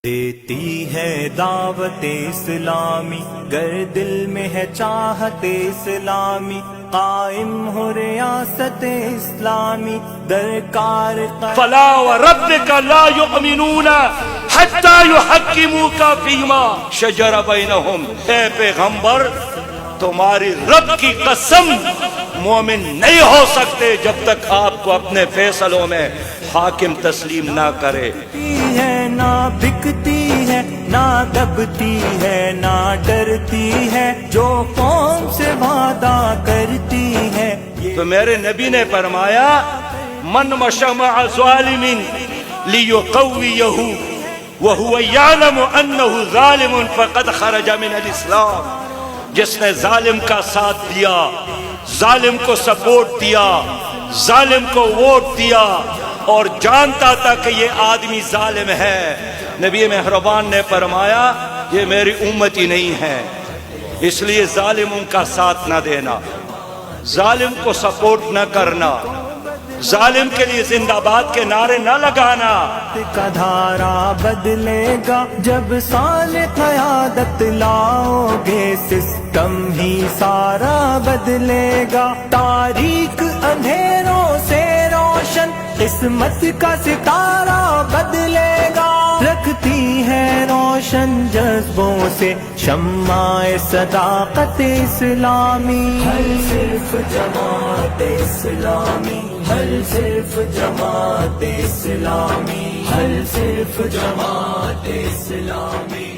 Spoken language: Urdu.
دیتی ہے دعوت اسلامی گر دل میں ہے چاہت اسلامی قائم ہو ریاست اسلامی درکار فلا وربک لا یؤمنون حتی یحکموک فیما شجر بینہم۔ اے پیغمبر تمہاری رب کی قسم مومن نہیں ہو سکتے جب تک آپ کو اپنے فیصلوں میں حاکم تسلیم نہ کرے۔ ہے نہ بکتی ہے نہ دبتی ہے نہ ڈرتی ہے جو قوم سے وعدہ کرتی ہے۔ تو میرے نبی نے فرمایا من مشى مع ظالم لیقویہ وہو یعلم انہ ظالم فقد خرج من الاسلام۔ جس نے ظالم کا ساتھ دیا، ظالم کو سپورٹ دیا، ظالم کو ووٹ دیا اور جانتا تھا کہ یہ آدمی ظالم ہے، نبی مہربان نے فرمایا یہ میری امتی نہیں ہے، اس لیے ظالموں کا ساتھ نہ دینا، ظالم کو سپورٹ نہ کرنا، ظالم کے لیے زندہ باد کے نعرے نہ لگانا۔ کا دھارا بدلے گا جب صالح قیادت لاؤ گے، سسٹم ہی سارا بدلے گا، تاریک اندھیروں سے روشن قسمت کا ستارہ بدلے گا، رکھتی ہے روشن جذبوں سے شمع صداقت اسلامی۔ ہر صرف جماعت اسلامی، ہر صرف جماعت اسلامی، ہر صرف جماعت اسلامی۔